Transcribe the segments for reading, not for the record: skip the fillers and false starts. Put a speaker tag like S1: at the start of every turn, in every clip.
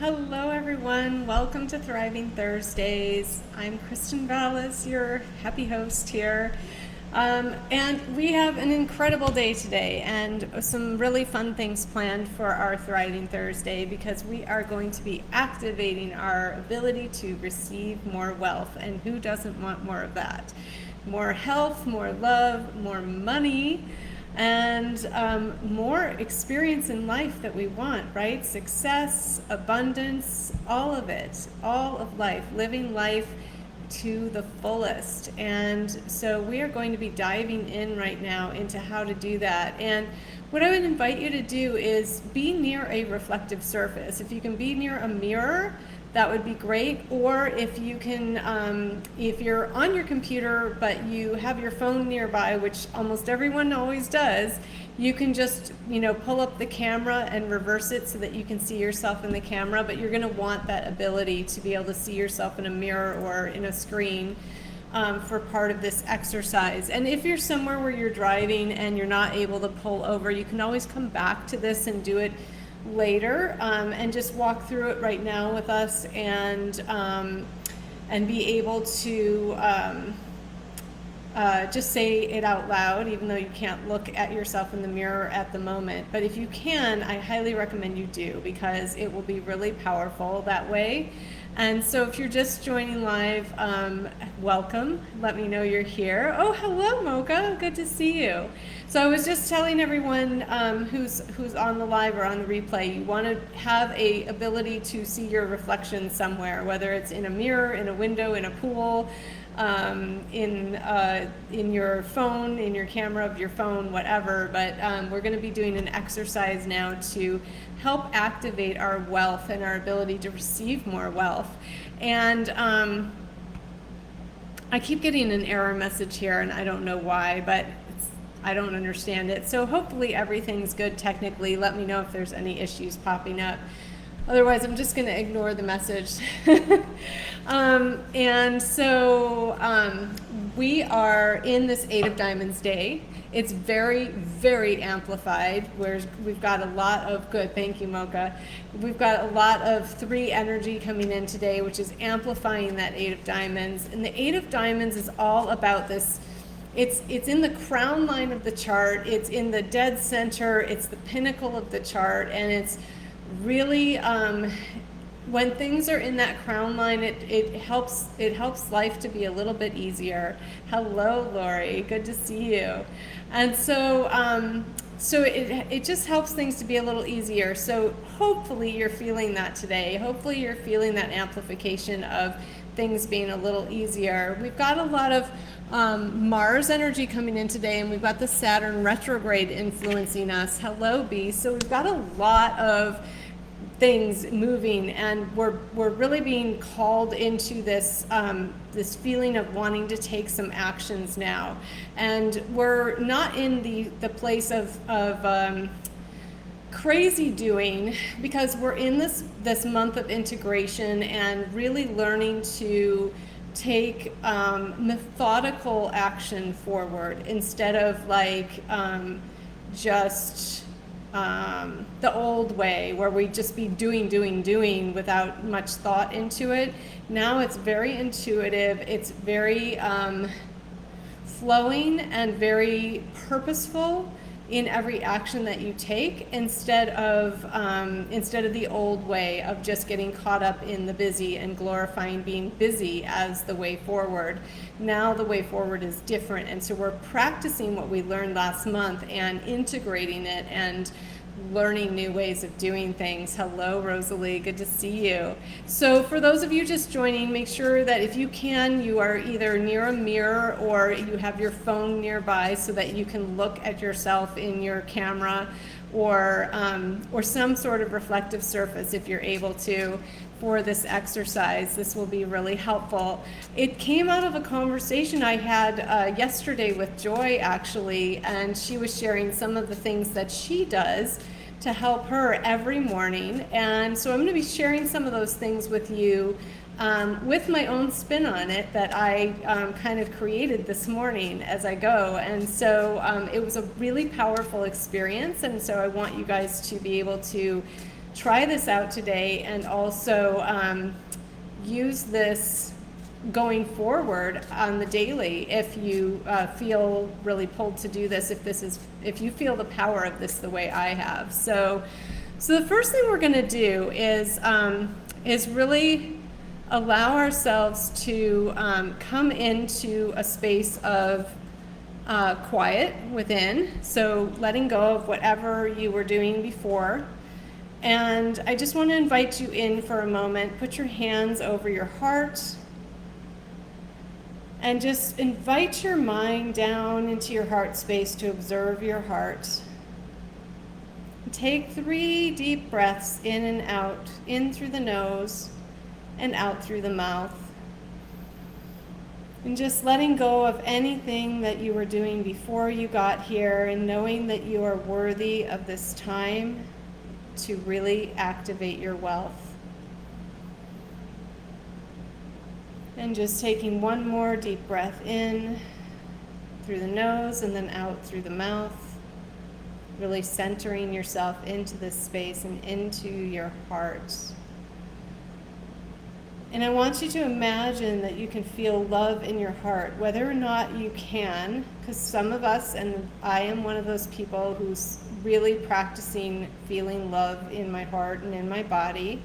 S1: Hello everyone, welcome to Thriving Thursdays. I'm Kristen Vallis, your happy host here. And we have an incredible day today and some really fun things planned for our Thriving Thursday because we are going to be activating our ability to receive more wealth. And who doesn't want more of that? More health, more love, more money, and more experience in life that we want, right? Success, abundance, all of it, all of life, living life to the fullest. And so we are going to be diving in right now into how to do that. And what I would invite you to do is be near a reflective surface. If you can be near a mirror, that would be great. Or if you can, if you're on your computer but you have your phone nearby, which almost everyone always does, you can just, pull up the camera and reverse it so that you can see yourself in the camera. But you're going to want that ability to be able to see yourself in a mirror or in a screen for part of this exercise. And if you're somewhere where you're driving and you're not able to pull over, you can always come back to this and do it later, and just walk through it right now with us and be able to just say it out loud, even though you can't look at yourself in the mirror at the moment. But if you can, I highly recommend you do, because it will be really powerful that way. And so if you're just joining live, welcome. Let me know you're here. Oh, hello, Mocha. Good to see you. So I was just telling everyone who's on the live or on the replay, you want to have a ability to see your reflection somewhere, whether it's in a mirror, in a window, in a pool, in your phone, in your camera of your phone, whatever. But we're going to be doing an exercise now to help activate our wealth and our ability to receive more wealth. And I keep getting an error message here, and I don't know why, but I don't understand it. So hopefully everything's good technically. Let me know if there's any issues popping up. Otherwise, I'm just going to ignore the message. And so we are in this Eight of Diamonds day. It's very, very amplified. We've got a lot of good. Thank you, Mocha. We've got a lot of 3 energy coming in today, which is amplifying that Eight of Diamonds. And the Eight of Diamonds is all about this. It's in the crown line of the chart. It's in the dead center. It's the pinnacle of the chart, and it's really when things are in that crown line, it helps life to be a little bit easier. Hello, Lori. Good to see you. And so it just helps things to be a little easier. So hopefully you're feeling that today. Hopefully you're feeling that amplification of things being a little easier. We've got a lot of Mars energy coming in today, and we've got the Saturn retrograde influencing us. Hello, B. So we've got a lot of things moving, and we're really being called into this this feeling of wanting to take some actions now. And we're not in the place of crazy doing, because we're in this month of integration and really learning to take methodical action forward instead of like just the old way where we just be doing without much thought into it. Now it's very intuitive, it's very flowing and very purposeful in every action that you take, instead of the old way of just getting caught up in the busy and glorifying being busy as the way forward. Now the way forward is different, and so we're practicing what we learned last month and integrating it and learning new ways of doing things. Hello, Rosalie, good to see you. So for those of you just joining, make sure that if you can, you are either near a mirror or you have your phone nearby so that you can look at yourself in your camera, or some sort of reflective surface if you're able to, for this exercise. This will be really helpful. It came out of a conversation I had yesterday with Joy, actually, and she was sharing some of the things that she does to help her every morning. And so I'm going to be sharing some of those things with you with my own spin on it that I kind of created this morning as I go. And so it was a really powerful experience, and so I want you guys to be able to try this out today, and also use this going forward on the daily if you feel really pulled to do this, if you feel the power of this the way I have. So the first thing we're going to do is really allow ourselves to come into a space of quiet within, so letting go of whatever you were doing before. And I just want to invite you in for a moment. Put your hands over your heart and just invite your mind down into your heart space to observe your heart. Take 3 deep breaths in and out, in through the nose and out through the mouth. And just letting go of anything that you were doing before you got here, and knowing that you are worthy of this time to really activate your wealth. And just taking one more deep breath in through the nose and then out through the mouth, really centering yourself into this space and into your heart. And I want you to imagine that you can feel love in your heart, whether or not you can, because some of us, and I am one of those people who's really practicing feeling love in my heart and in my body.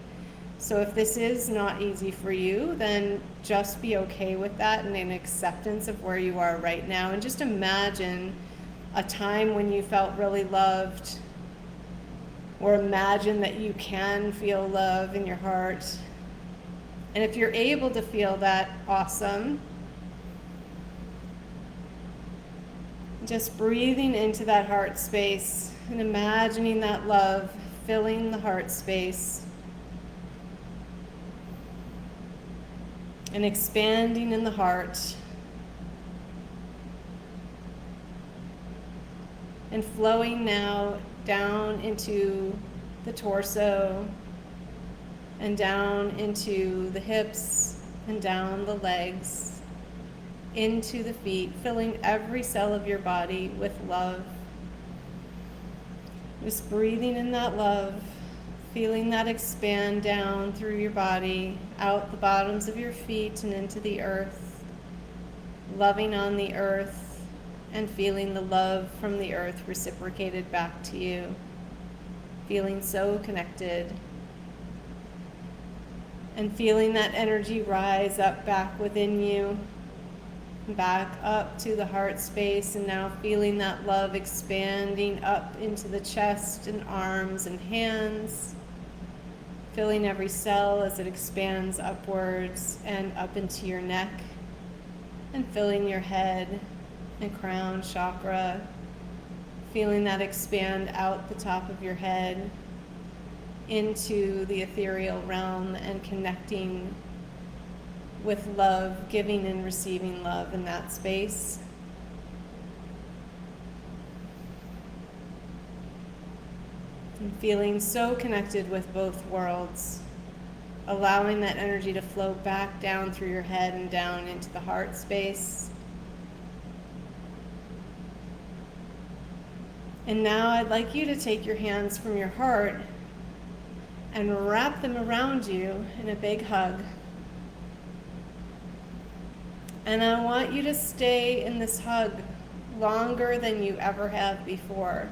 S1: So if this is not easy for you, then just be okay with that and in acceptance of where you are right now. And just imagine a time when you felt really loved, or imagine that you can feel love in your heart. And if you're able to feel that, awesome. Just breathing into that heart space and imagining that love filling the heart space and expanding in the heart and flowing now down into the torso and down into the hips and down the legs, into the feet, filling every cell of your body with love. Just breathing in that love, feeling that expand down through your body, out the bottoms of your feet and into the earth, loving on the earth and feeling the love from the earth reciprocated back to you, feeling so connected. And feeling that energy rise up back within you, back up to the heart space, and now feeling that love expanding up into the chest and arms and hands, filling every cell as it expands upwards and up into your neck, and filling your head and crown chakra, feeling that expand out the top of your head into the ethereal realm and connecting with love, giving and receiving love in that space. And feeling so connected with both worlds, allowing that energy to flow back down through your head and down into the heart space. And now I'd like you to take your hands from your heart and wrap them around you in a big hug. And I want you to stay in this hug longer than you ever have before.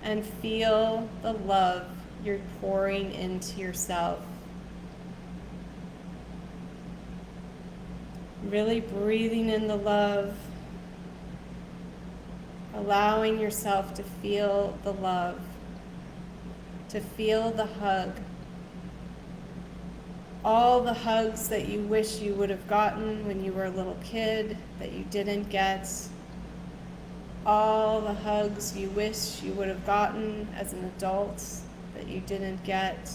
S1: And feel the love you're pouring into yourself. Really breathing in the love, allowing yourself to feel the love, to feel the hug. All the hugs that you wish you would have gotten when you were a little kid that you didn't get. All the hugs you wish you would have gotten as an adult that you didn't get.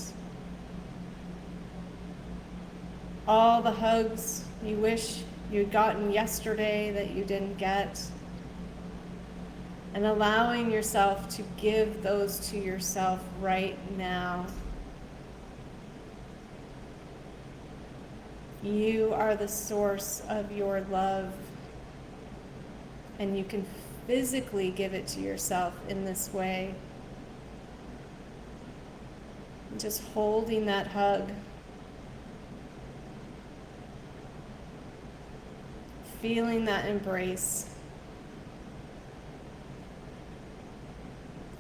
S1: All the hugs you wish you'd gotten yesterday that you didn't get. And allowing yourself to give those to yourself right now. You are the source of your love, and you can physically give it to yourself in this way. Just holding that hug. Feeling that embrace.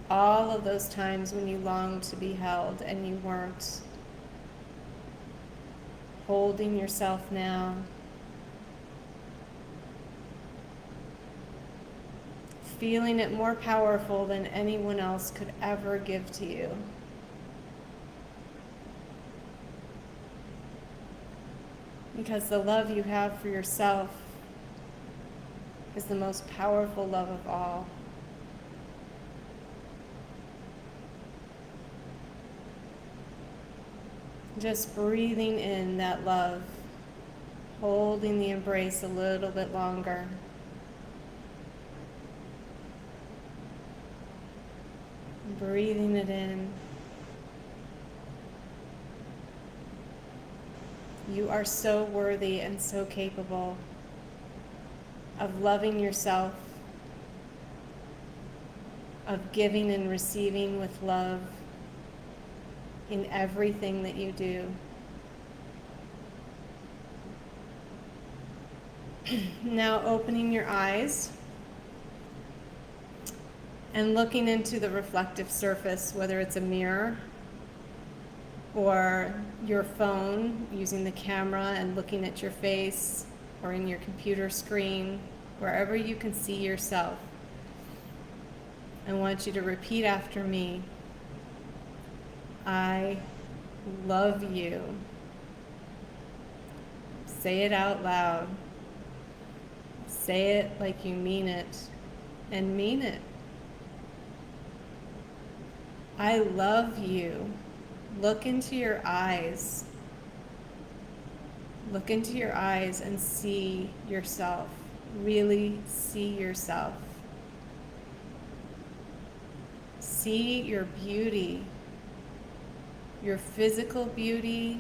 S1: All of those times when you longed to be held and you weren't. Holding yourself now. Feeling it more powerful than anyone else could ever give to you. Because the love you have for yourself is the most powerful love of all. Just breathing in that love, holding the embrace a little bit longer. Breathing it in. You are so worthy and so capable of loving yourself, of giving and receiving with love in everything that you do. Now opening your eyes and looking into the reflective surface, whether it's a mirror or your phone, using the camera and looking at your face, or in your computer screen, wherever you can see yourself. I want you to repeat after me. I love you. Say it out loud. Say it like you mean it, and mean it. I love you. Look into your eyes. Look into your eyes and see yourself. Really see yourself. See your beauty, your physical beauty,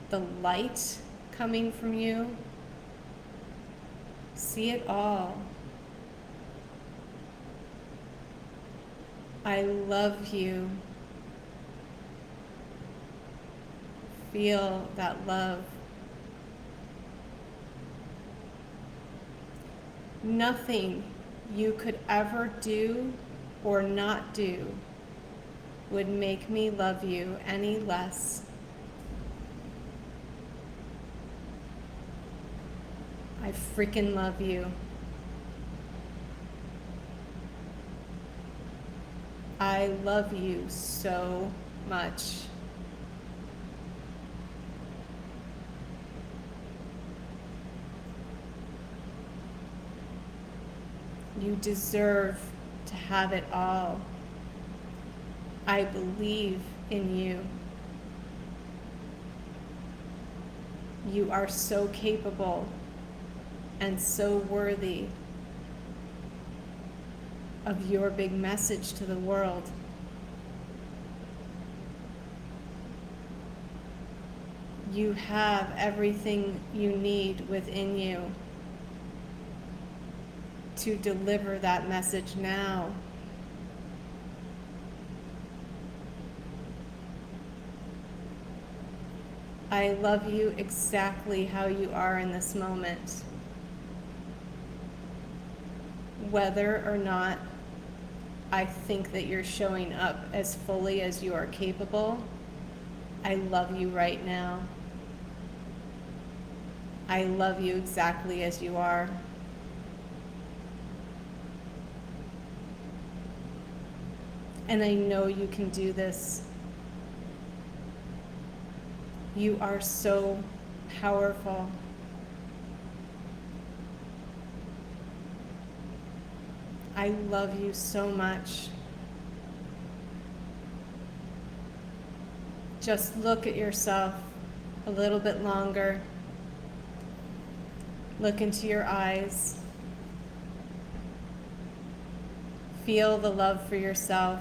S1: the light coming from you. See it all. I love you. Feel that love. Nothing you could ever do or not do would make me love you any less. I freaking love you. I love you so much. You deserve to have it all. I believe in you. You are so capable and so worthy of your big message to the world. You have everything you need within you to deliver that message now. I love you exactly how you are in this moment. Whether or not I think that you're showing up as fully as you are capable, I love you right now. I love you exactly as you are. And I know you can do this. You are so powerful. I love you so much. Just look at yourself a little bit longer. Look into your eyes. Feel the love for yourself.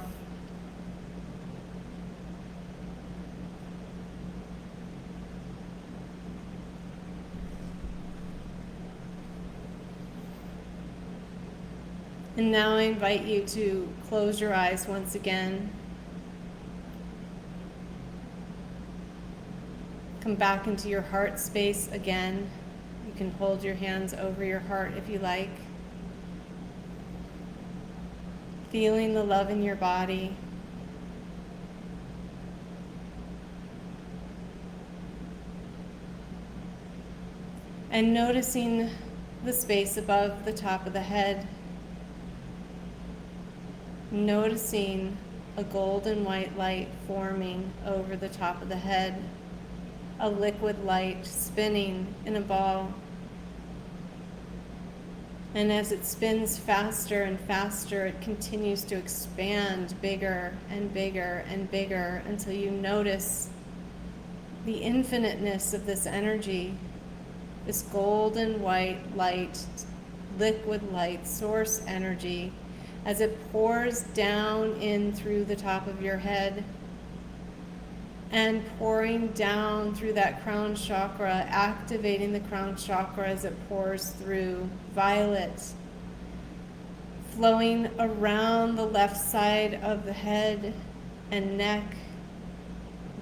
S1: And now I invite you to close your eyes once again. Come back into your heart space again. You can hold your hands over your heart if you like. Feeling the love in your body. And noticing the space above the top of the head. Noticing a golden white light forming over the top of the head. A liquid light spinning in a ball. And as it spins faster and faster, it continues to expand bigger and bigger and bigger until you notice the infiniteness of this energy, this golden white light, liquid light, source energy, as it pours down in through the top of your head and pouring down through that crown chakra, activating the crown chakra as it pours through. Violet, flowing around the left side of the head and neck,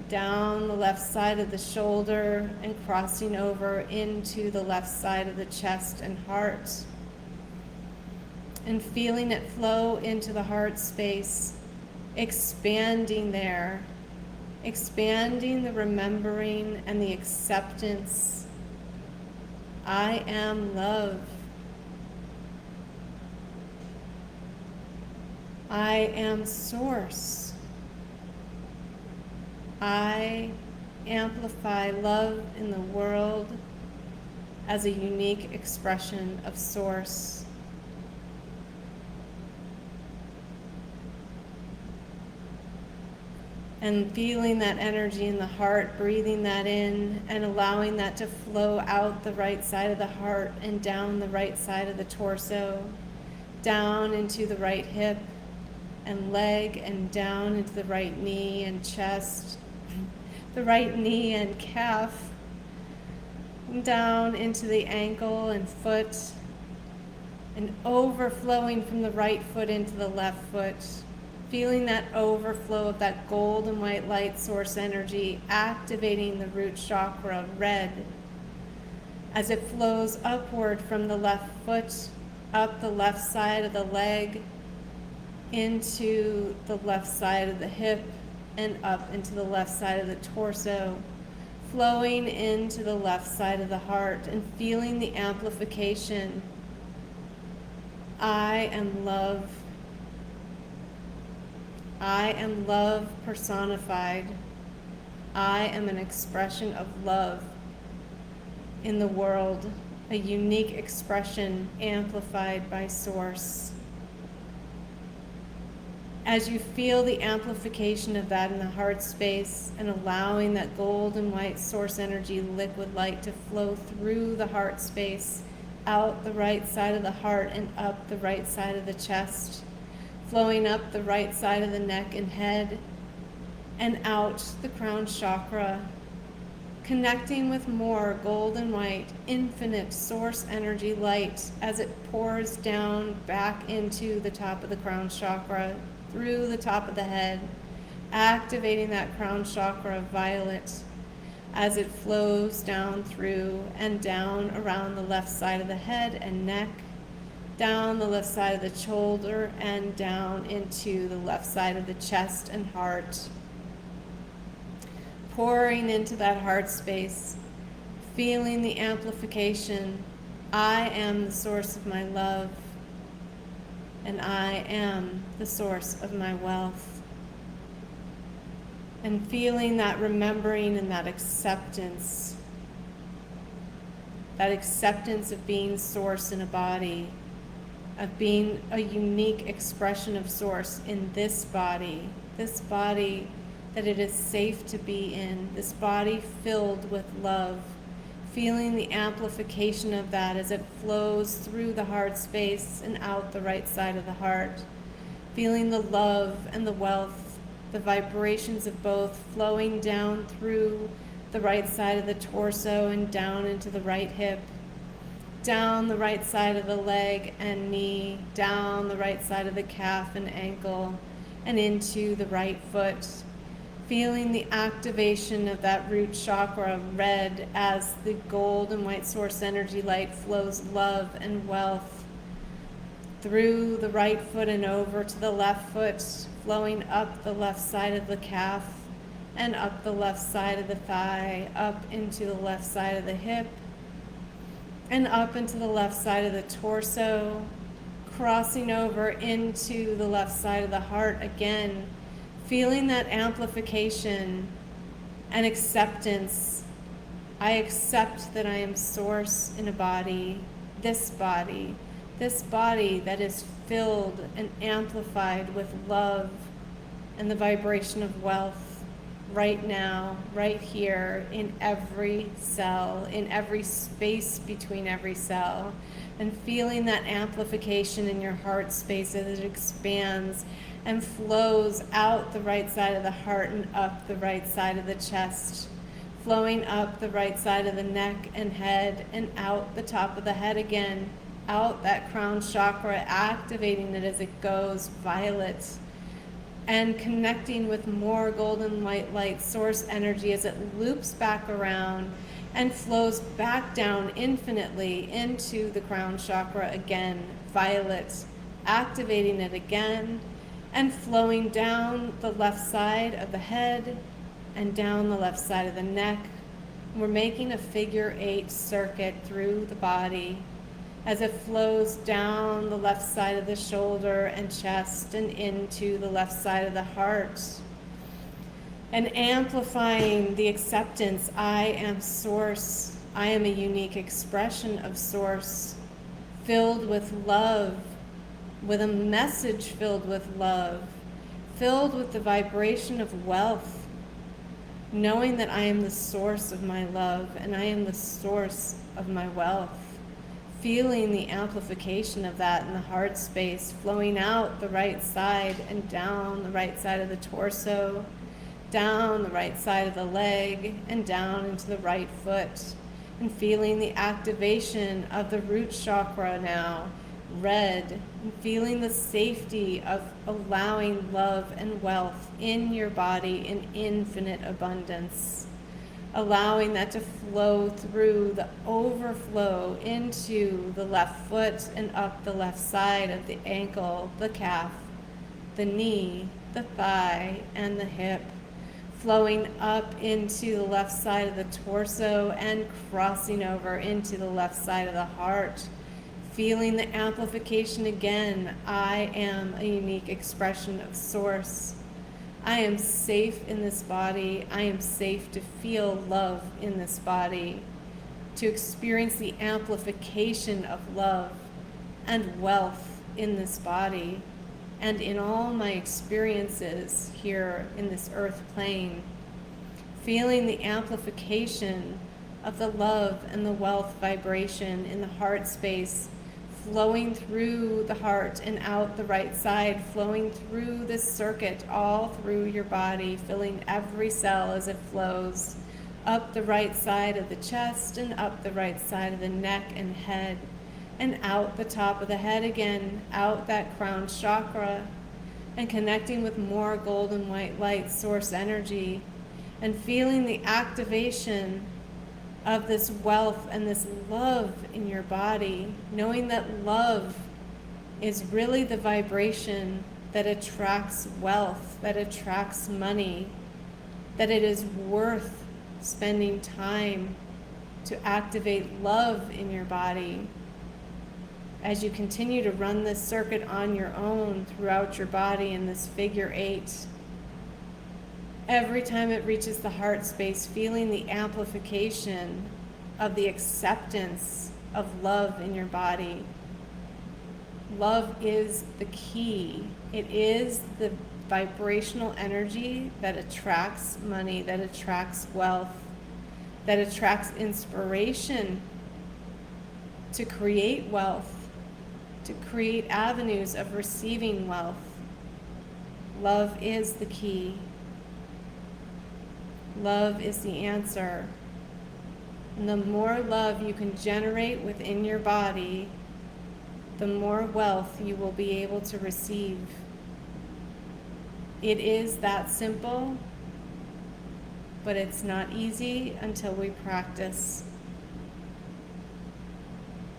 S1: down the left side of the shoulder and crossing over into the left side of the chest and heart. And feeling it flow into the heart space, expanding there, expanding the remembering and the acceptance. I am love. I am source. I amplify love in the world as a unique expression of source. And feeling that energy in the heart, breathing that in and allowing that to flow out the right side of the heart and down the right side of the torso, down into the right hip and leg and down into the right knee and chest, the right knee and calf, down into the ankle and foot, and overflowing from the right foot into the left foot. Feeling that overflow of that golden white light source energy, activating the root chakra, red, as it flows upward from the left foot, up the left side of the leg, into the left side of the hip, and up into the left side of the torso, flowing into the left side of the heart, and feeling the amplification. I am love. I am love personified. I am an expression of love in the world, a unique expression amplified by source. As you feel the amplification of that in the heart space and allowing that golden white source energy, liquid light, to flow through the heart space, out the right side of the heart and up the right side of the chest, flowing up the right side of the neck and head, and out the crown chakra, connecting with more golden white, infinite source energy light as it pours down back into the top of the crown chakra, through the top of the head, activating that crown chakra, violet, as it flows down through and down around the left side of the head and neck, down the left side of the shoulder and down into the left side of the chest and heart. Pouring into that heart space, feeling the amplification. I am the source of my love, and I am the source of my wealth. And feeling that remembering and that acceptance of being source in a body, of being a unique expression of source in this body that it is safe to be in, this body filled with love, feeling the amplification of that as it flows through the heart space and out the right side of the heart, feeling the love and the wealth, the vibrations of both flowing down through the right side of the torso and down into the right hip, down the right side of the leg and knee, down the right side of the calf and ankle, and into the right foot. Feeling the activation of that root chakra, red, as the gold and white source energy light flows love and wealth through the right foot and over to the left foot, flowing up the left side of the calf and up the left side of the thigh, up into the left side of the hip, and up into the left side of the torso, crossing over into the left side of the heart again, feeling that amplification and acceptance. I accept that I am source in a body that is filled and amplified with love and the vibration of wealth right now, right here, in every cell, in every space between every cell, and feeling that amplification in your heart space as it expands and flows out the right side of the heart and up the right side of the chest, flowing up the right side of the neck and head and out the top of the head again, out that crown chakra, activating it as it goes violet, and connecting with more golden white light source energy as it loops back around and flows back down infinitely into the crown chakra again, violet, activating it again and flowing down the left side of the head and down the left side of the neck. We're making a figure 8 circuit through the body as it flows down the left side of the shoulder and chest and into the left side of the heart, and amplifying the acceptance. I am source. I am a unique expression of source, filled with love, with a message filled with love, filled with the vibration of wealth, knowing that I am the source of my love and I am the source of my wealth. Feeling the amplification of that in the heart space, flowing out the right side and down the right side of the torso, down the right side of the leg, and down into the right foot. And feeling the activation of the root chakra now, red, and feeling the safety of allowing love and wealth in your body in infinite abundance. Allowing that to flow through the overflow into the left foot and up the left side of the ankle, the calf, the knee, the thigh, and the hip, flowing up into the left side of the torso and crossing over into the left side of the heart. Feeling the amplification again. I am a unique expression of source. I am safe in this body. I am safe to feel love in this body, to experience the amplification of love and wealth in this body and in all my experiences here in this earth plane. Feeling the amplification of the love and the wealth vibration in the heart space, flowing through the heart and out the right side, flowing through this circuit all through your body, filling every cell as it flows up the right side of the chest and up the right side of the neck and head, and out the top of the head again, out that crown chakra, and connecting with more golden white light source energy, and feeling the activation of this wealth and this love in your body, knowing that love is really the vibration that attracts wealth, that attracts money, that it is worth spending time to activate love in your body. As you continue to run this circuit on your own throughout your body in this figure 8, every time it reaches the heart space, feeling the amplification of the acceptance of love in your body. Love is the key. It is the vibrational energy that attracts money, that attracts wealth, that attracts inspiration to create wealth, to create avenues of receiving wealth. Love is the key. Love is the answer. And the more love you can generate within your body, the more wealth you will be able to receive. It is that simple. but it's not easy until we practice.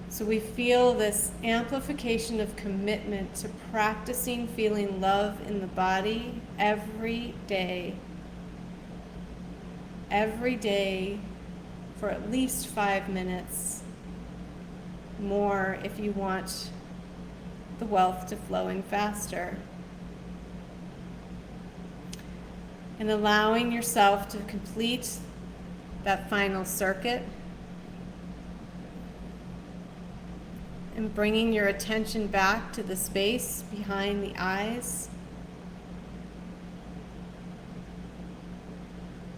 S1: So we feel this amplification of commitment to practicing feeling love in the body every day for at least 5 minutes, more if you want the wealth to flow in faster. And allowing yourself to complete that final circuit and bringing your attention back to the space behind the eyes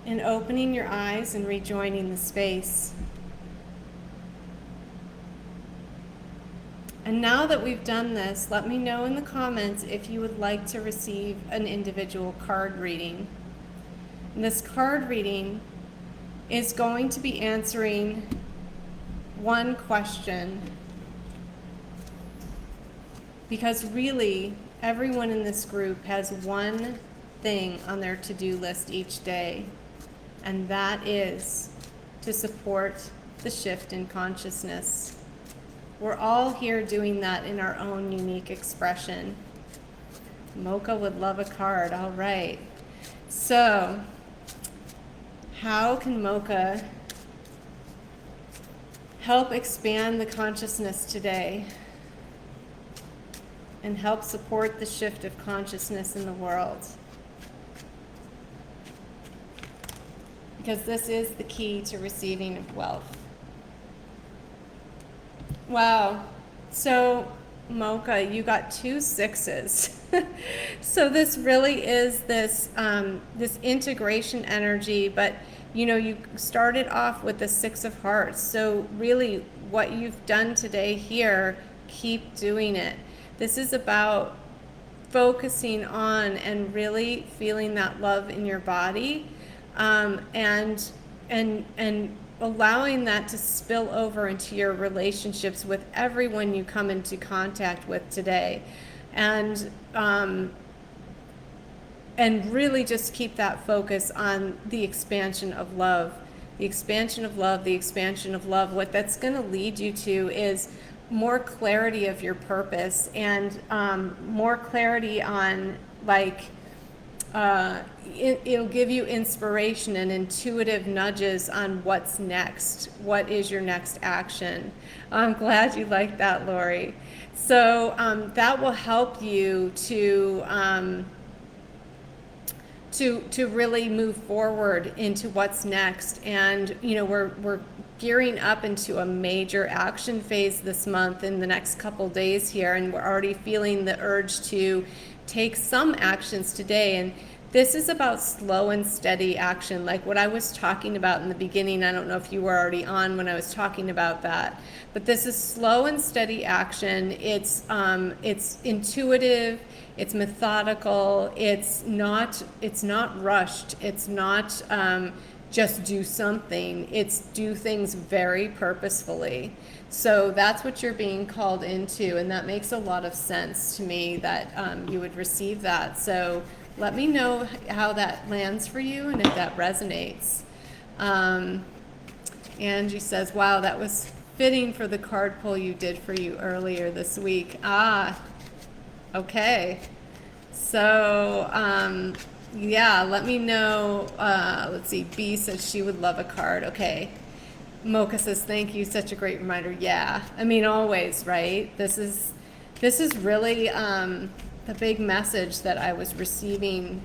S1: and opening your eyes and rejoining the space. And now that we've done this, let me know in the comments if you would like to receive an individual card reading. And this card reading is going to be answering one question, because really everyone in this group has one thing on their to-do list each day, and that is to support the shift in consciousness. We're all here doing that in our own unique expression. Mocha would love a card. All right. So, how can Mocha help expand the consciousness today and help support the shift of consciousness in the world? Because this is the key to receiving of wealth. Wow. So, Mocha, you got 2 6s. So this really is this this integration energy, but you started off with the 6 of Hearts. So really what you've done today here, keep doing it. This is about focusing on and really feeling that love in your body, and allowing that to spill over into your relationships with everyone you come into contact with today. And really just keep that focus on the expansion of love. The expansion of love, the expansion of love. What that's going to lead you to is more clarity of your purpose, and more clarity on, like, it'll give you inspiration and intuitive nudges on what's next. What is your next action? I'm glad you like that, Lori. So that will help you to really move forward into what's next. And we're gearing up into a major action phase this month in the next couple days here, and we're already feeling the urge to take some actions today. And this is about slow and steady action, like what I was talking about in the beginning. I don't know if you were already on when I was talking about that, but this is slow and steady action. It's intuitive, it's methodical, it's not rushed, it's not just do something, it's do things very purposefully. So that's what you're being called into, and that makes a lot of sense to me that you would receive that. So let me know how that lands for you and if that resonates. Angie says, wow, that was fitting for the card pull you did for you earlier this week. Okay. So, yeah, let me know. Let's see, B says she would love a card. Okay. Mocha says, thank you, such a great reminder. Yeah, I mean, always, right? This is really the big message that I was receiving,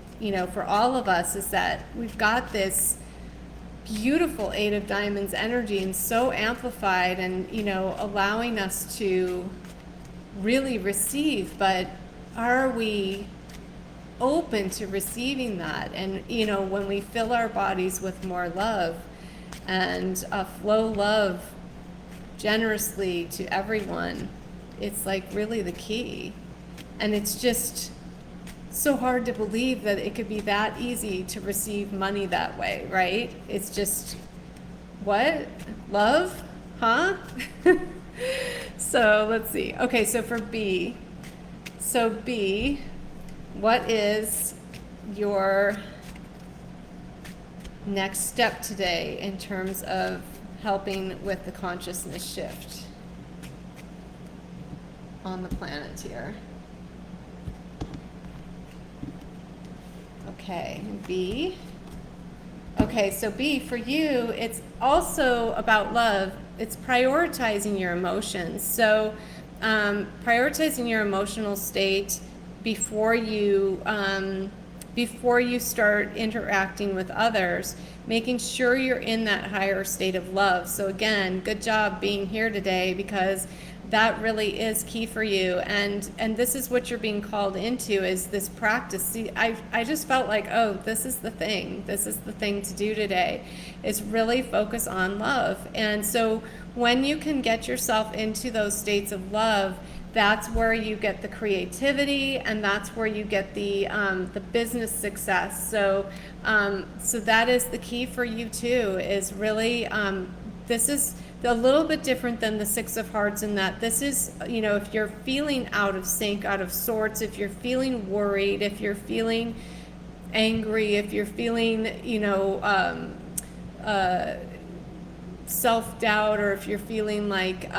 S1: for all of us, is that we've got this beautiful 8 of Diamonds energy, and so amplified, and allowing us to really receive. But are we open to receiving that? And when we fill our bodies with more love and flow love generously to everyone, it's like really the key. And it's just so hard to believe that it could be that easy to receive money that way, right? It's just, what? Love? Huh? So let's see. Okay, so for B. So B, what is your next step today in terms of helping with the consciousness shift on the planet here. Okay, B. Okay, so B, for you, it's also about love. It's prioritizing your emotions. So prioritizing your emotional state before you start interacting with others, making sure you're in that higher state of love. So again, good job being here today, because that really is key for you, and this is what you're being called into, is this practice. See, I just felt like, oh, this is the thing to do today, is really focus on love. And so when you can get yourself into those states of love, that's where you get the creativity, and that's where you get the business success. So that is the key for you too, is really this is a little bit different than the Six of Hearts, in that this is, if you're feeling out of sync, out of sorts, if you're feeling worried, if you're feeling angry, if you're feeling, self-doubt, or if you're feeling like,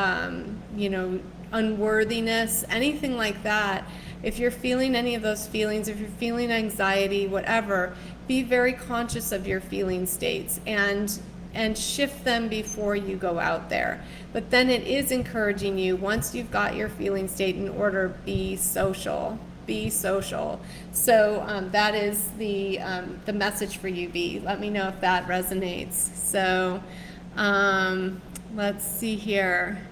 S1: unworthiness, anything like that, if you're feeling any of those feelings, if you're feeling anxiety, whatever, be very conscious of your feeling states and shift them before you go out there. But then it is encouraging you, once you've got your feeling state in order, be social. So that is the message for you, B. Let me know if that resonates. So let's see here.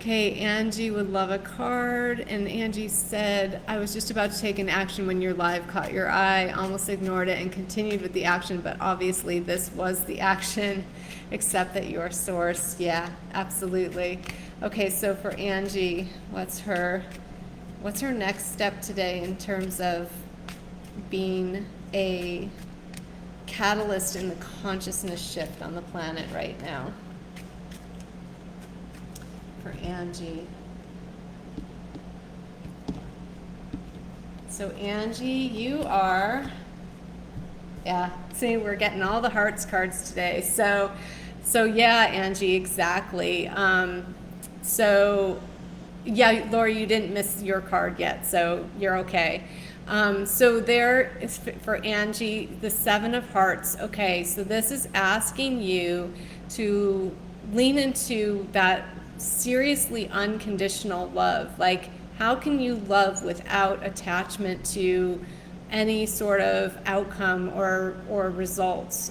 S1: Okay, Angie would love a card, and Angie said, I was just about to take an action when your live caught your eye, almost ignored it and continued with the action, but obviously this was the action, except that your source. Yeah, absolutely. Okay, so for Angie, what's her next step today in terms of being a catalyst in the consciousness shift on the planet right now? For Angie. So Angie, you are, see, we're getting all the hearts cards today. So yeah, Angie, exactly. So yeah, Laura, you didn't miss your card yet, so you're okay. So there is for Angie, the Seven of Hearts. Okay, so this is asking you to lean into that seriously unconditional love. Like, how can you love without attachment to any sort of outcome or results,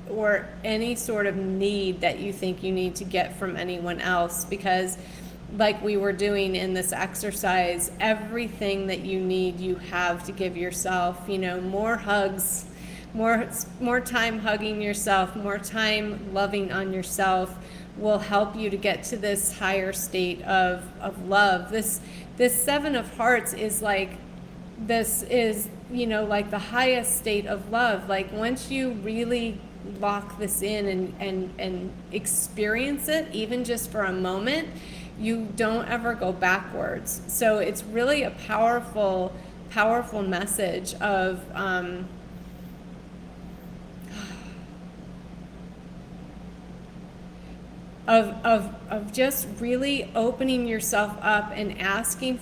S1: or any sort of need that you think you need to get from anyone else? Because like we were doing in this exercise, everything that you need, you have to give yourself. More hugs, more time hugging yourself, more time loving on yourself will help you to get to this higher state of love. This Seven of Hearts is like, this is, like the highest state of love. Like, once you really lock this in and experience it, even just for a moment, you don't ever go backwards. So it's really a powerful message of just really opening yourself up and asking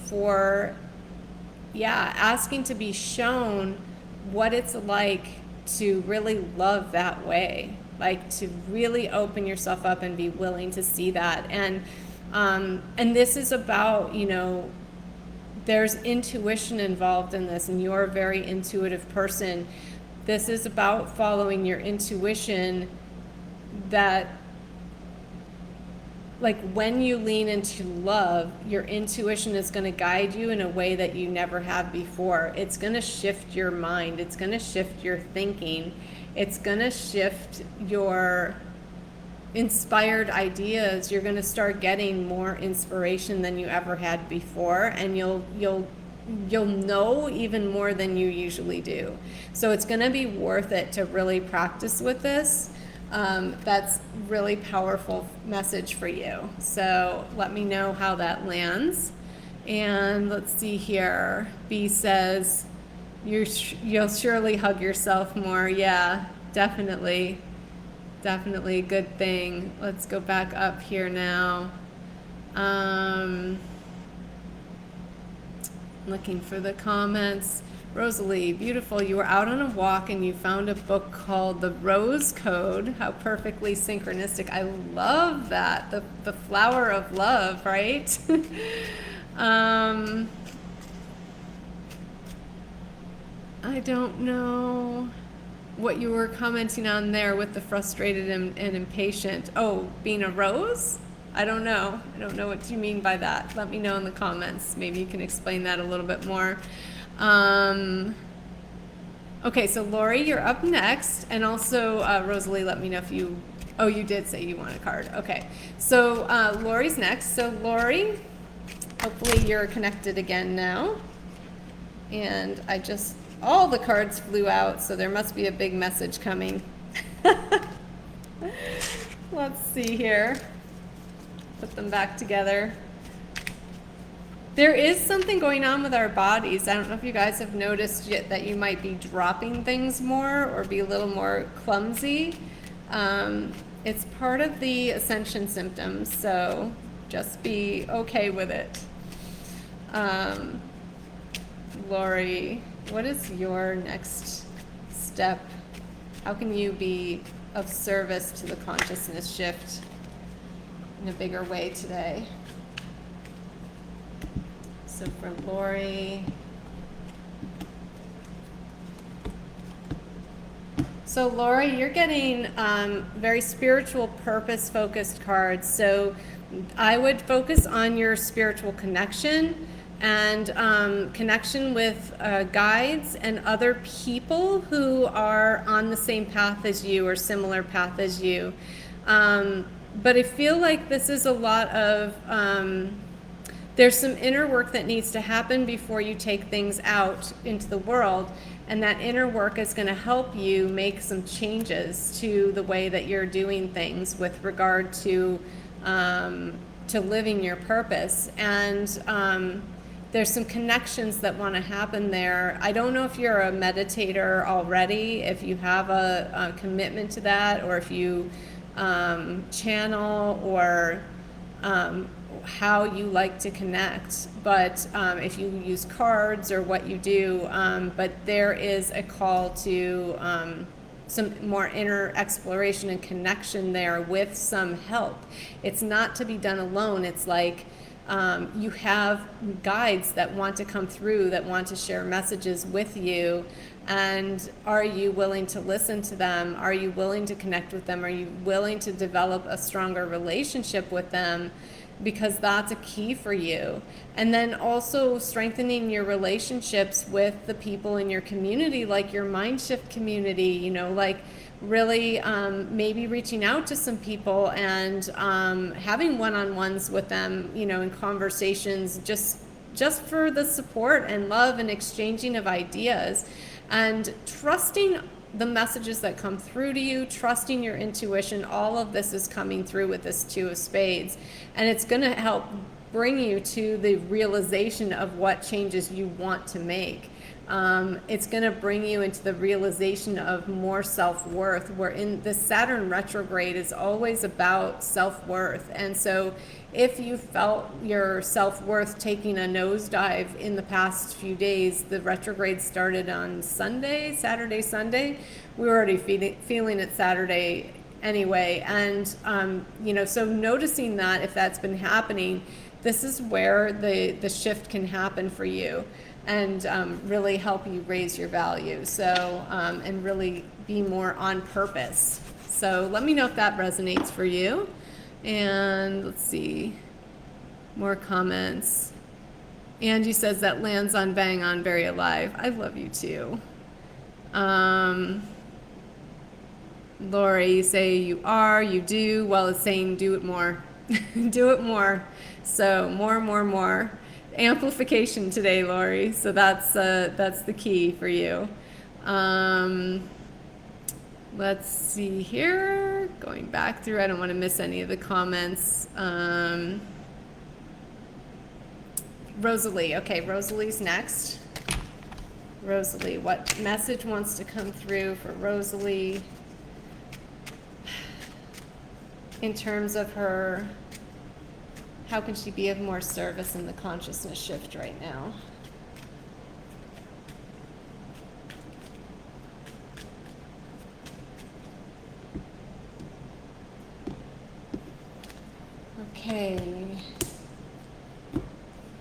S1: to be shown what it's like to really love that way, like to really open yourself up and be willing to see that. And this is about, there's intuition involved in this, and you're a very intuitive person. This is about following your intuition, that like when you lean into love, your intuition is going to guide you in a way that you never have before. It's going to shift your mind. It's going to shift your thinking. It's going to shift your inspired ideas. You're going to start getting more inspiration than you ever had before, and you'll know even more than you usually do. So it's going to be worth it to really practice with this. That's really powerful message for you. So let me know how that lands. And let's see here. B says, you'll surely hug yourself more. Yeah, definitely a good thing. Let's go back up here now. Looking for the comments. Rosalie, beautiful. You were out on a walk and you found a book called The Rose Code. How perfectly synchronistic. I love that. The flower of love, right? I don't know what you were commenting on there with the frustrated and impatient. Oh, being a rose? I don't know. I don't know what you mean by that. Let me know in the comments. Maybe you can explain that a little bit more. Okay, so Lori, you're up next. And also, Rosalie, let me know if you... Oh, you did say you want a card. Okay, so Lori's next. So Lori, hopefully you're connected again now. And all the cards flew out, so there must be a big message coming. Let's see here. Put them back together. There is something going on with our bodies. I don't know if you guys have noticed yet that you might be dropping things more or be a little more clumsy. It's part of the ascension symptoms, so just be okay with it. Lori, what is your next step? How can you be of service to the consciousness shift in a bigger way today? So for Lori, so Lori, you're getting very spiritual, purpose-focused cards. So I would focus on your spiritual connection and connection with guides and other people who are on the same path as you or similar path as you. But I feel like this is a lot of, there's some inner work that needs to happen before you take things out into the world. And that inner work is going to help you make some changes to the way that you're doing things with regard to living your purpose. And there's some connections that want to happen there. I don't know if you're a meditator already, if you have a commitment to that, or if you channel, or how you like to connect, but if you use cards or what you do, but there is a call to some more inner exploration and connection there with some help. It's not to be done alone. It's like you have guides that want to come through, that want to share messages with you. And are you willing to listen to them? Are you willing to connect with them? Are you willing to develop a stronger relationship with them? Because that's a key for you. And then also strengthening your relationships with the people in your community, like your mind shift community, you know, like really maybe reaching out to some people and having one-on-ones with them, you know, in conversations, just for the support and love and exchanging of ideas, and trusting the messages that come through to you, trusting your intuition. All of this is coming through with this Two of Spades, and it's going to help bring you to the realization of what changes you want to make. It's going to bring you into the realization of more self-worth, where in the Saturn retrograde is always about self-worth. And so if you felt your self-worth taking a nosedive in the past few days, the retrograde started on Saturday, Sunday. We were already feeling it Saturday anyway. And, you know, so noticing that, if that's been happening, this is where the shift can happen for you, and really help you raise your value. So, and really be more on purpose. So let me know if that resonates for you. And let's see, more comments. Angie says that lands on bang on, very alive. I love you too. Lori, you say you are, you do. Well, it's saying do it more. Do it more. So more. Amplification today, Lori. So that's the key for you. Let's see here. Going back through, I don't want to miss any of the comments. Rosalie. Okay, Rosalie's next. Rosalie, what message wants to come through for Rosalie? in terms of her, how can she be of more service in the consciousness shift right now?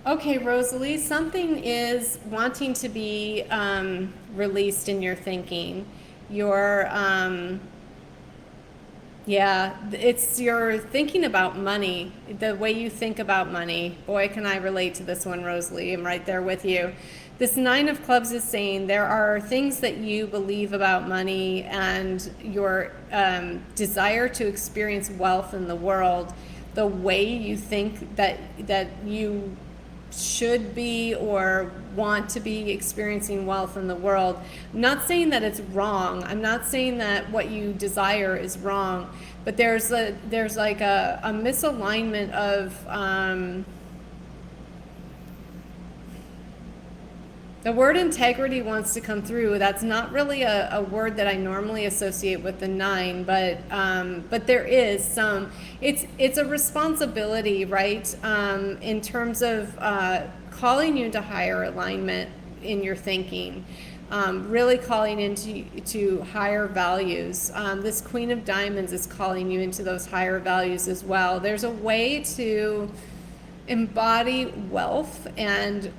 S1: Okay, Rosalie, something is wanting to be released in your thinking. You're you're thinking about money, the way you think about money. Boy, can I relate to this one, Rosalie. I'm right there with you. This Nine of Clubs is saying there are things that you believe about money and your desire to experience wealth in the world, the way you think that you should be or want to be experiencing wealth in the world. I'm not saying that it's wrong. I'm not saying that what you desire is wrong, but there's like a misalignment of the word integrity wants to come through. That's not really a word that I normally associate with the 9, but there is some. It's a responsibility, right? In terms of calling you into higher alignment in your thinking, really calling into higher values. This Queen of Diamonds is calling you into those higher values as well. There's a way to embody wealth and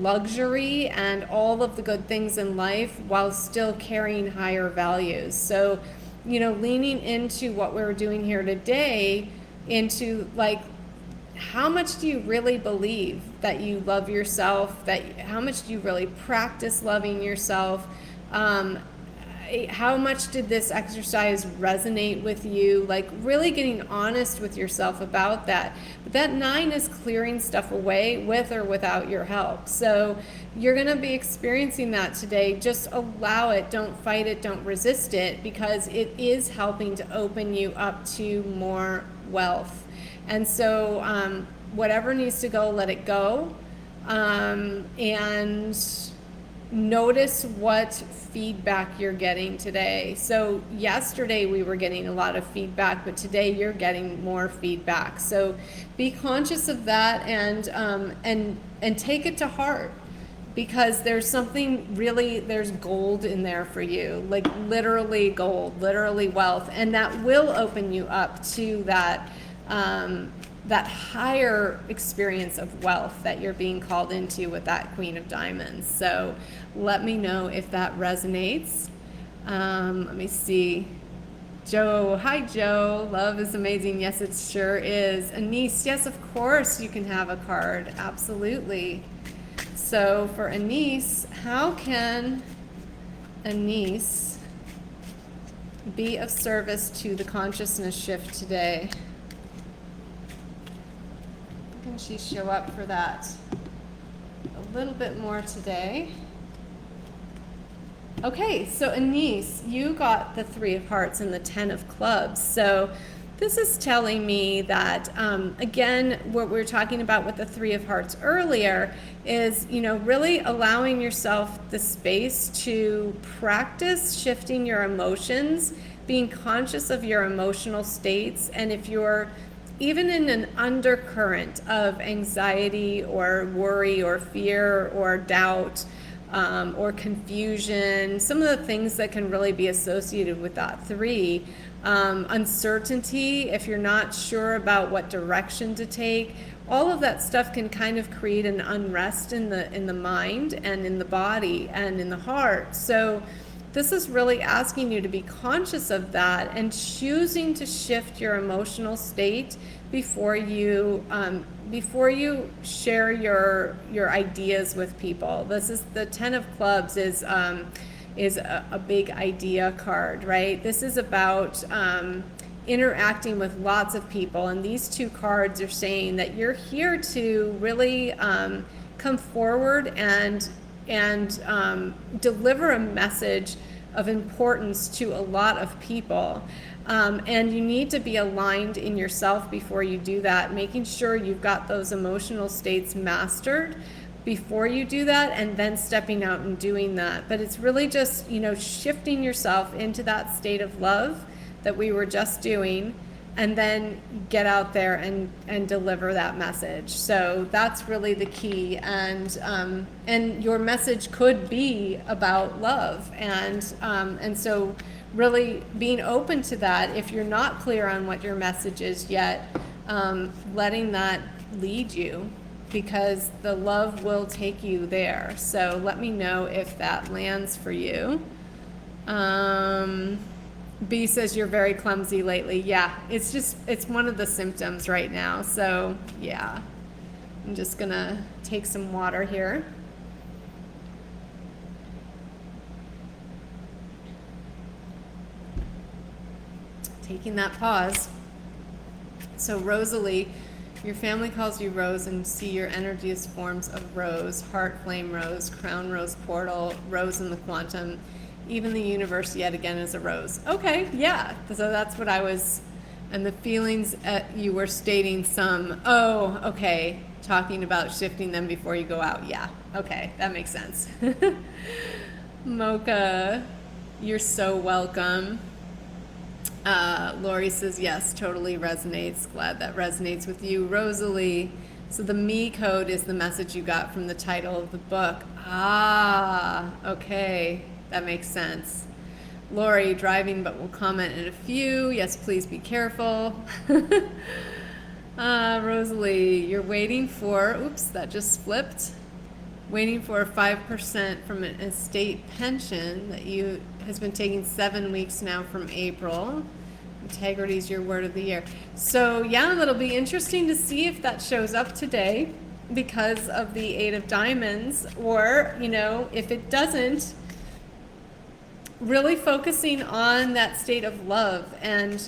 S1: luxury and all of the good things in life while still carrying higher values. So, leaning into what we're doing here today, into like, how much do you really believe that you love yourself? How much do you really practice loving yourself? How much did this exercise resonate with you? Like, really getting honest with yourself about that. But that 9 is clearing stuff away with or without your help. So you're going to be experiencing that today. Just allow it. Don't fight it. Don't resist it, because it is helping to open you up to more wealth. And so whatever needs to go, let it go. And notice what feedback you're getting today. So yesterday we were getting a lot of feedback, but today you're getting more feedback. So be conscious of that and take it to heart, because there's something really, there's gold in there for you, like literally gold, literally wealth, and that will open you up to that that higher experience of wealth that you're being called into with that Queen of Diamonds. So let me know if that resonates. Let me see. Joe, hi Joe, love is amazing. Yes, it sure is. Anise, yes, of course you can have a card, absolutely. So for Anise, how can Anise be of service to the consciousness shift today? Can she show up for that a little bit more today? Okay, so Anise, you got the 3 of Hearts and the 10 of Clubs. So this is telling me that, again, what we were talking about with the 3 of Hearts earlier is, really allowing yourself the space to practice shifting your emotions, being conscious of your emotional states, and if you're even in an undercurrent of anxiety or worry or fear or doubt or confusion, some of the things that can really be associated with that 3, uncertainty, if you're not sure about what direction to take, all of that stuff can kind of create an unrest in the mind and in the body and in the heart. So this is really asking you to be conscious of that and choosing to shift your emotional state before you share your ideas with people. This is the 10 of Clubs is a big idea card, right? This is about interacting with lots of people, and these 2 cards are saying that you're here to really come forward and deliver a message of importance to a lot of people. And you need to be aligned in yourself before you do that, making sure you've got those emotional states mastered before you do that, and then stepping out and doing that. But it's really just, shifting yourself into that state of love that we were just doing, and then get out there and deliver that message. So that's really the key. And your message could be about love. And so really being open to that, if you're not clear on what your message is yet, letting that lead you, because the love will take you there. So let me know if that lands for you. B says you're very clumsy lately. Yeah, it's one of the symptoms right now. So yeah, I'm just gonna take some water here. Taking that pause. So Rosalie, your family calls you Rose and see your energy as forms of rose, heart, flame rose, crown rose, portal, rose in the quantum. Even the universe yet again is a rose. Okay, yeah. So that's what I was, and the feelings you were stating some, oh, okay, talking about shifting them before you go out. Yeah, okay, that makes sense. Mocha, you're so welcome. Lori says, yes, totally resonates. Glad that resonates with you. Rosalie, so the me code is the message you got from the title of the book. Ah, okay. That makes sense. Lori, driving, but will comment in a few. Yes, please be careful. Rosalie, you're waiting for, oops, that just flipped. Waiting for 5% from an estate pension that you has been taking 7 weeks now from April. Integrity is your word of the year. So yeah, that'll be interesting to see if that shows up today because of the 8 of Diamonds, or, if it doesn't, really focusing on that state of love. And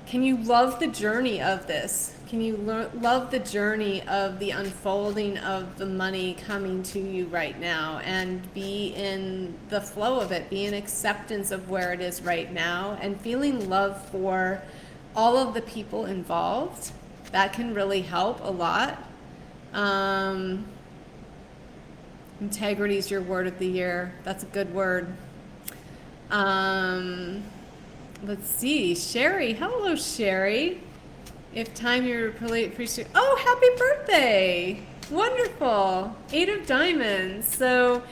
S1: can you love the journey of this? Can you love the journey of the unfolding of the money coming to you right now, and be in the flow of it, be in acceptance of where it is right now, and feeling love for all of the people involved? That can really help a lot. Integrity is your word of the year. That's a good word. Let's see, Sherry. Hello, Sherry. If time you're really appreciate. Oh, happy birthday! Wonderful. 8 of Diamonds. So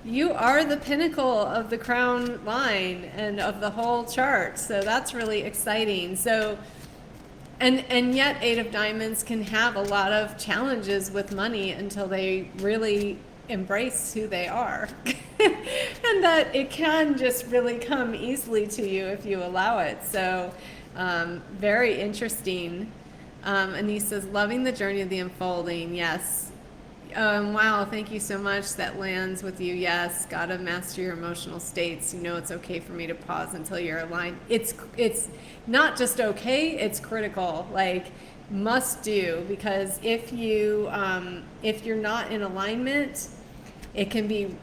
S1: you are the pinnacle of the crown line and of the whole chart. So that's really exciting. So, and yet 8 of Diamonds can have a lot of challenges with money until they really embrace who they are. And that it can just really come easily to you if you allow it. So very interesting. Anise says, loving the journey of the unfolding. Yes. Wow, thank you so much. That lands with you. Yes, gotta master your emotional states. It's okay for me to pause until you're aligned. It's not just okay, it's critical. Like, must do, because if you're not in alignment, it can be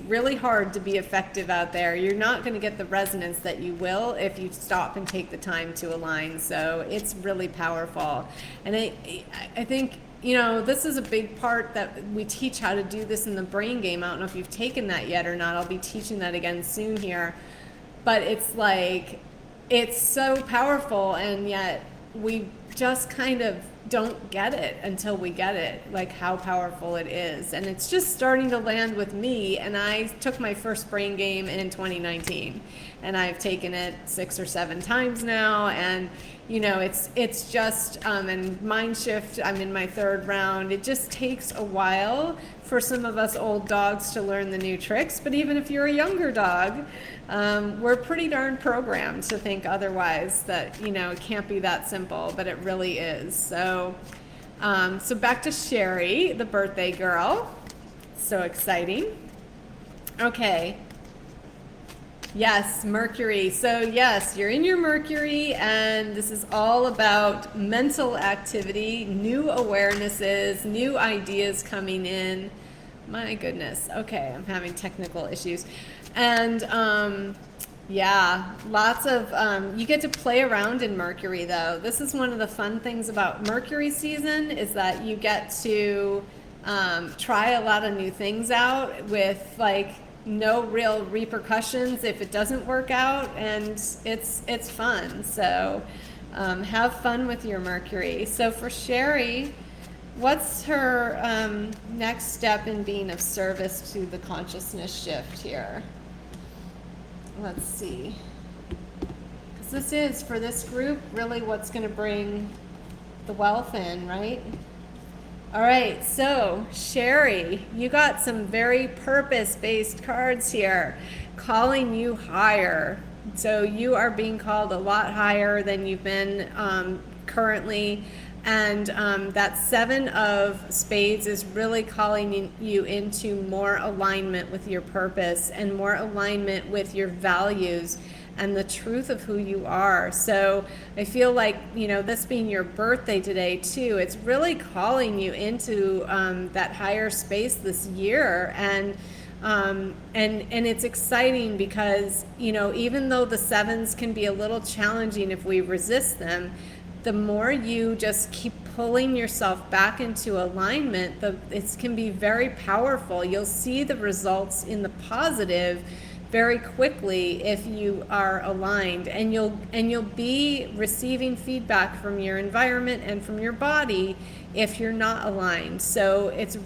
S1: really hard to be effective out there. You're not going to get the resonance that you will if you stop and take the time to align. So it's really powerful. And I think, this is a big part that we teach how to do this in the brain game. I don't know if you've taken that yet or not. I'll be teaching that again soon here. But it's like, it's so powerful, and yet we just kind of don't get it until we get it, like how powerful it is. And it's just starting to land with me. And I took my first brain game in 2019, and I've taken it 6 or 7 times now. And it's just and mind shift, I'm in my 3rd round. It just takes a while for some of us old dogs to learn the new tricks. But even if you're a younger dog, we're pretty darn programmed to think otherwise, that it can't be that simple, but it really is. So back to Sherry, the birthday girl. So exciting. Okay. Yes, Mercury. So yes, you're in your Mercury, and this is all about mental activity, new awarenesses, new ideas coming in. My goodness. Okay, I'm having technical issues. And yeah, lots of, you get to play around in Mercury, though. This is one of the fun things about Mercury season, is that you get to try a lot of new things out with, like, no real repercussions if it doesn't work out, and it's fun. So Have fun with your Mercury. So for Sherry, what's her next step in being of service to the consciousness shift here? Let's see. Because this is, for this group, really what's going to bring the wealth in, right? All right, so Sherry, you got some very purpose-based cards here, calling you higher. So you are being called a lot higher than you've been currently. And that 7 of Spades is really calling you into more alignment with your purpose and more alignment with your values and the truth of who you are. So I feel like, you know, this being your birthday today too, it's really calling you into that higher space this year. And it's exciting because, you know, even though the 7s can be a little challenging if we resist them, the more you just keep pulling yourself back into alignment, it can be very powerful. You'll see the results in the positive very quickly if you are aligned, and you'll be receiving feedback from your environment and from your body if you're not aligned. So it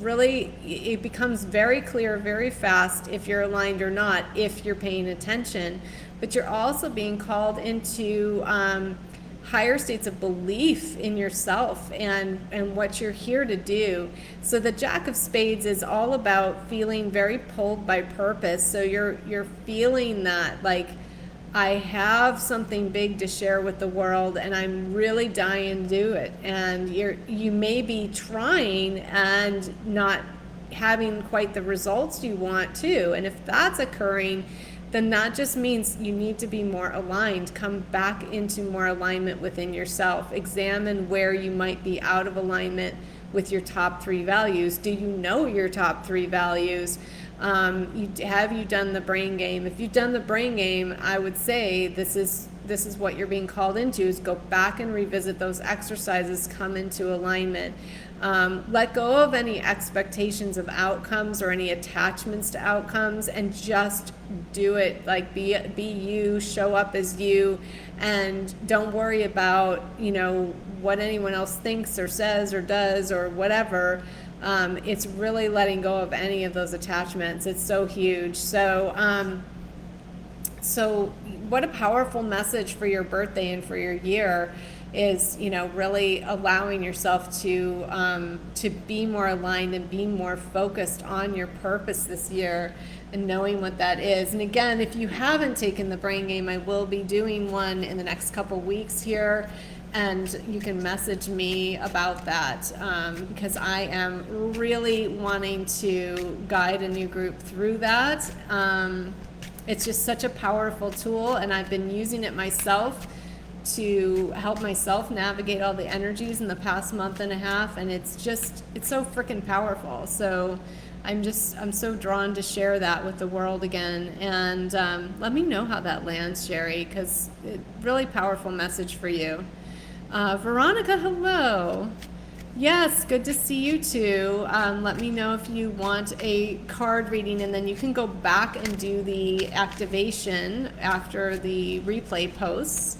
S1: becomes very clear very fast if you're aligned or not, if you're paying attention. But you're also being called into higher states of belief in yourself and what you're here to do. So the Jack of Spades is all about feeling very pulled by purpose. So you're feeling that, like, I have something big to share with the world and I'm really dying to do it. And you may be trying and not having quite the results you want to. And if that's occurring, then that just means you need to be more aligned. Come back into more alignment within yourself. Examine where you might be out of alignment with your top 3 values. Do you know your top 3 values? Have you done the brain game? If you've done the brain game, I would say this is what you're being called into, is go back and revisit those exercises, come into alignment. Let go of any expectations of outcomes or any attachments to outcomes, and just do it. Like, be you, show up as you, and don't worry about, you know, what anyone else thinks or says or does or whatever. It's really letting go of any of those attachments. It's so huge. So what a powerful message for your birthday and for your year is, you know, really allowing yourself to be more aligned and be more focused on your purpose this year and knowing what that is. And again, if you haven't taken the brain game, I will be doing one in the next couple weeks here, and you can message me about that, because I am really wanting to guide a new group through that. It's just such a powerful tool, and I've been using it myself to help myself navigate all the energies in the past month and a half, and it's so freaking powerful. So I'm so drawn to share that with the world again. And let me know how that lands, Sherry, because really powerful message for you. Veronica, hello. Yes, good to see you too. Let me know if you want a card reading, and then you can go back and do the activation after the replay posts.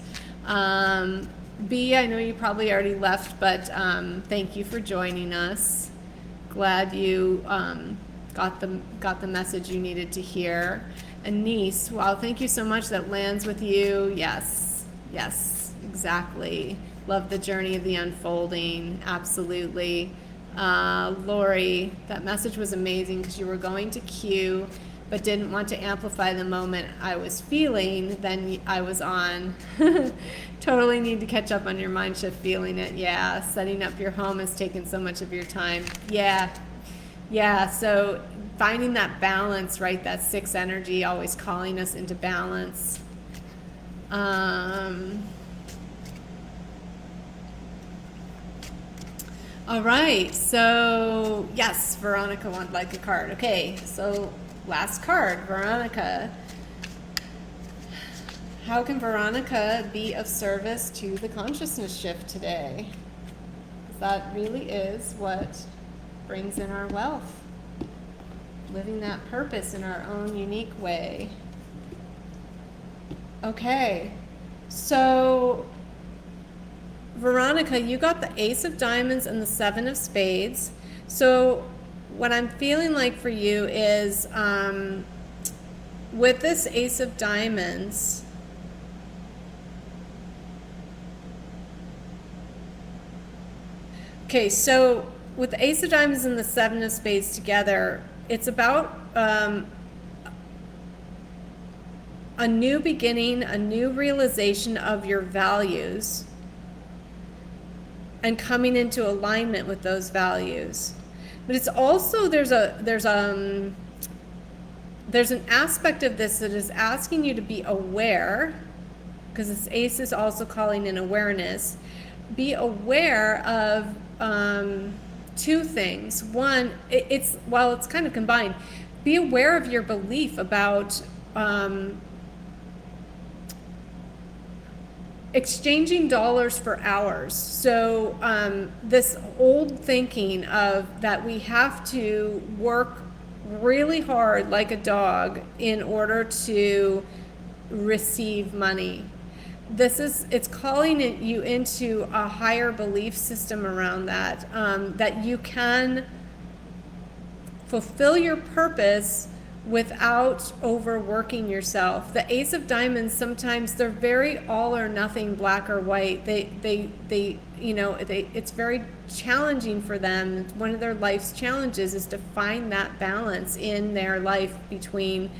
S1: B, I know you probably already left, but thank you for joining us. Glad you got the message you needed to hear. And Niece, wow, thank you so much. That lands with you. Yes, exactly. Love the journey of the unfolding. Absolutely. Lori, that message was amazing because you were going to Q but didn't want to amplify the moment I was feeling, then I was on. Totally need to catch up on your mind shift feeling it. Yeah, setting up your home has taken so much of your time. Yeah, so finding that balance, right? That 6 energy always calling us into balance. All right, so yes, Veronica would like a card. Okay, so last card, Veronica. How can Veronica be of service to the consciousness shift today? Because that really is what brings in our wealth. Living that purpose in our own unique way. Okay, so Veronica, you got the Ace of Diamonds and the Seven of Spades. So what I'm feeling like for you is with this Ace of Diamonds, okay, so with the Ace of Diamonds and the Seven of Spades together, it's about a new beginning, a new realization of your values, and coming into alignment with those values. But it's also, there's an aspect of this that is asking you to be aware, because this ace is also calling in awareness. Be aware of two things. One, it's kind of combined. Be aware of your belief about exchanging dollars for hours. So this old thinking of that we have to work really hard like a dog in order to receive money. It's calling you into a higher belief system around that, that you can fulfill your purpose without overworking yourself. The Ace of Diamonds, sometimes they're very all or nothing, black or white. It's very challenging for them. One of their life's challenges is to find that balance in their life between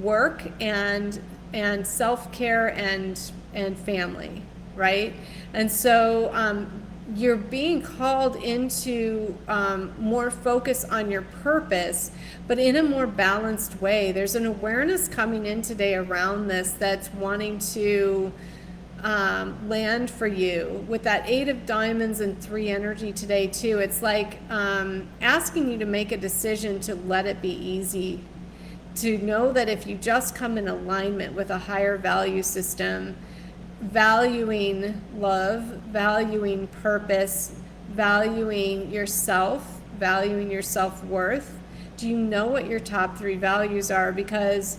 S1: work and self-care and family, right? And so you're being called into more focus on your purpose, but in a more balanced way. There's an awareness coming in today around this that's wanting to land for you. With that Eight of Diamonds and 3 energy today too, it's like asking you to make a decision to let it be easy, to know that if you just come in alignment with a higher value system, valuing love, valuing purpose, valuing yourself, valuing your self-worth. Do you know what your top 3 values are? Because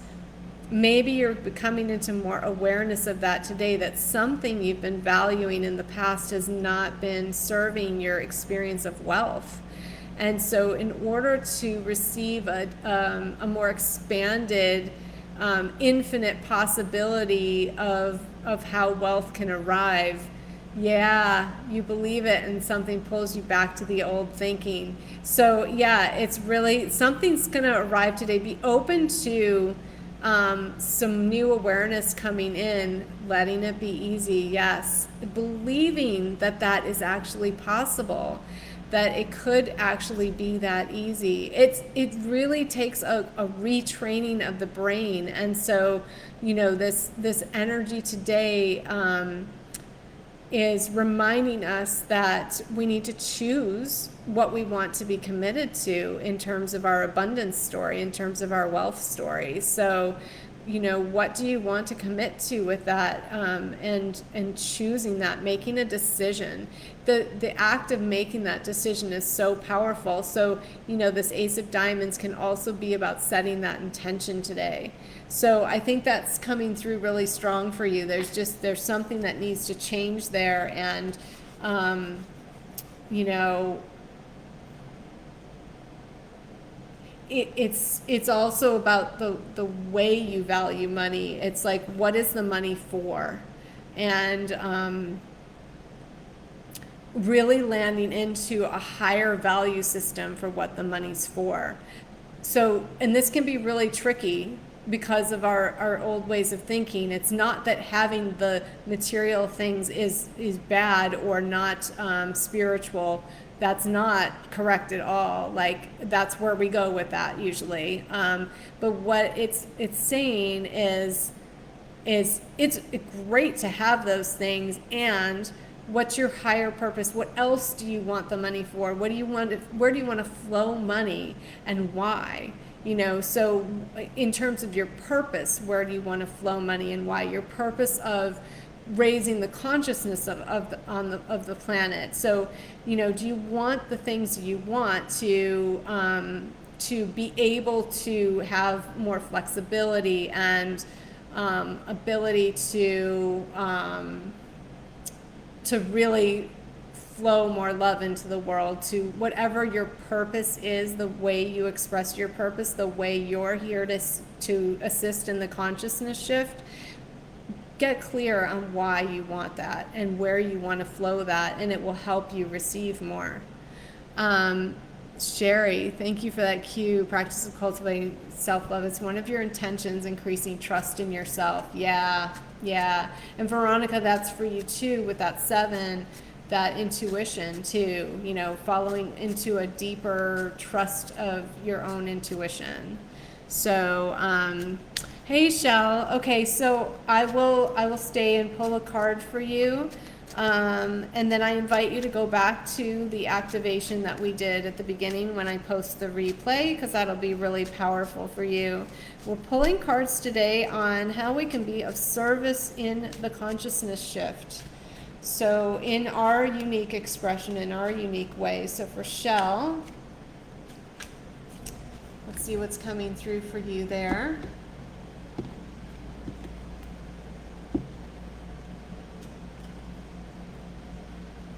S1: maybe you're coming into more awareness of that today, that something you've been valuing in the past has not been serving your experience of wealth. And so in order to receive a more expanded, infinite possibility of how wealth can arrive, you believe it and something pulls you back to the old thinking. So it's really, something's going to arrive today. Be open to some new awareness coming in, letting it be easy, yes. Believing that is actually possible, that it could actually be that easy. It really takes a retraining of the brain. And so, this energy today is reminding us that we need to choose what we want to be committed to in terms of our abundance story, in terms of our wealth story. So, what do you want to commit to with that, and choosing that, making a decision. The act of making that decision is so powerful. So, this Ace of Diamonds can also be about setting that intention today. So I think that's coming through really strong for you. There's something that needs to change there, and it's also about the way you value money. It's like, what is the money for? And really landing into a higher value system for what the money's for. So, and this can be really tricky because of our old ways of thinking. It's not that having the material things is bad or not spiritual. That's not correct at all. Like, that's where we go with that usually. But what it's saying is it's great to have those things, and what's your higher purpose? What else do you want the money for? What do you want? Where do you want to flow money, and why? So in terms of your purpose, where do you want to flow money and why? Your purpose of raising the consciousness of the planet. So, do you want the things you want to be able to have more flexibility and ability to really flow more love into the world, to whatever your purpose is, the way you express your purpose, the way you're here to assist in the consciousness shift. Get clear on why you want that and where you want to flow that, and it will help you receive more. Sherry, thank you for that cue. Practice of cultivating self-love. It's one of your intentions, increasing trust in yourself. Yeah. And Veronica, that's for you too, with that 7, that intuition too, following into a deeper trust of your own intuition. So, hey, Shell. Okay, so I will stay and pull a card for you. And then I invite you to go back to the activation that we did at the beginning when I post the replay, because that'll be really powerful for you. We're pulling cards today on how we can be of service in the consciousness shift. So in our unique expression, in our unique way. So for Shell, let's see what's coming through for you there.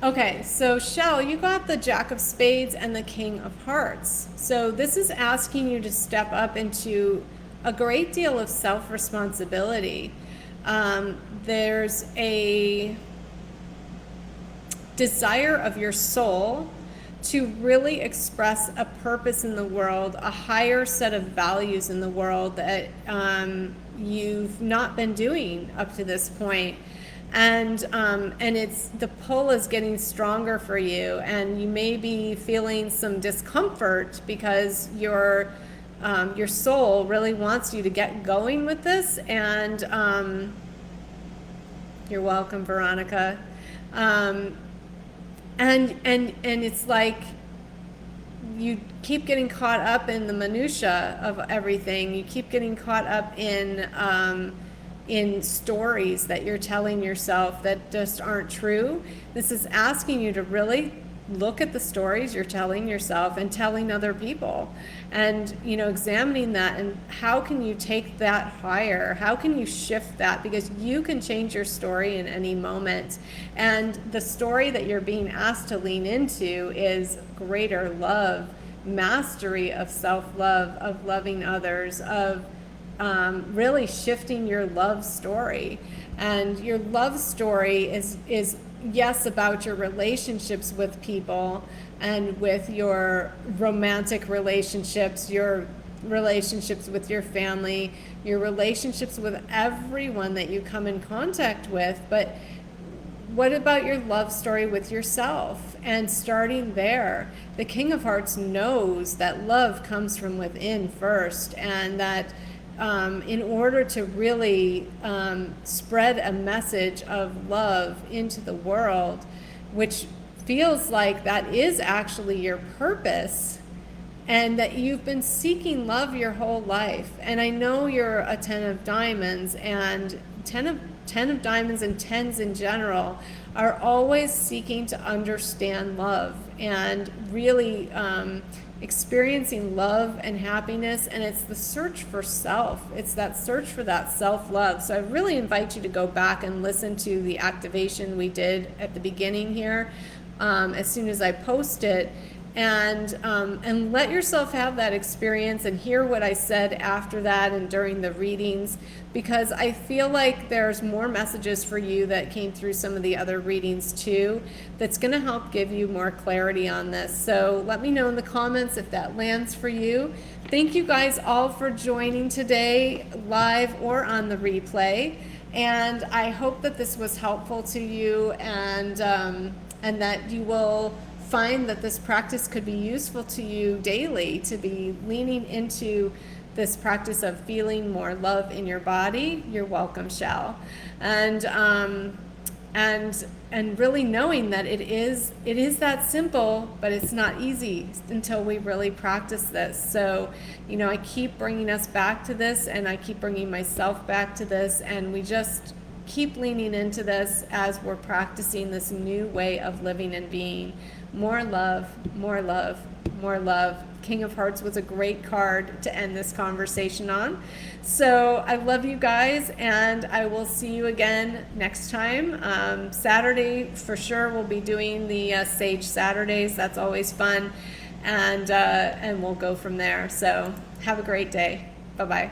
S1: Okay, so Shell, you got the Jack of Spades and the King of Hearts. So this is asking you to step up into a great deal of self-responsibility. There's a desire of your soul to really express a purpose in the world, a higher set of values in the world that you've not been doing up to this point. And it's, the pull is getting stronger for you, and you may be feeling some discomfort because your soul really wants you to get going with this. And you're welcome, Veronica. And it's like you keep getting caught up in the minutia of everything. You keep getting caught up in stories that you're telling yourself that just aren't true. This is asking you to really look at the stories you're telling yourself and telling other people, and examining that, and how can you take that higher? How can you shift that? Because you can change your story in any moment, and the story that you're being asked to lean into is greater love, mastery of self-love, of loving others, of really shifting your love story. And your love story is yes, about your relationships with people, and with your romantic relationships, your relationships with your family, your relationships with everyone that you come in contact with. But what about your love story with yourself? And starting there, the King of Hearts knows that love comes from within first, and that in order to really spread a message of love into the world, which feels like that is actually your purpose, and that you've been seeking love your whole life. And I know you're a 10 of diamonds, and 10 of diamonds and 10s in general are always seeking to understand love and really experiencing love and happiness. And it's the search for self. It's that search for that self-love. So I really invite you to go back and listen to the activation we did at the beginning here, as soon as I post it, and let yourself have that experience and hear what I said after that and during the readings, because I feel like there's more messages for you that came through some of the other readings too, that's going to help give you more clarity on this. So let me know in the comments if that lands for you. Thank you guys all for joining today, live or on the replay. And I hope that this was helpful to you, and that you will find that this practice could be useful to you daily, to be leaning into this practice of feeling more love in your body. You're welcome, Shell. And really knowing that it is that simple, but it's not easy until we really practice this. So, I keep bringing us back to this, and I keep bringing myself back to this, and we just keep leaning into this as we're practicing this new way of living and being. More love, more love, more love. King of Hearts was a great card to end this conversation on. So I love you guys, and I will see you again next time. Saturday, for sure, we'll be doing the Sage Saturdays. That's always fun. And we'll go from there. So have a great day. Bye-bye.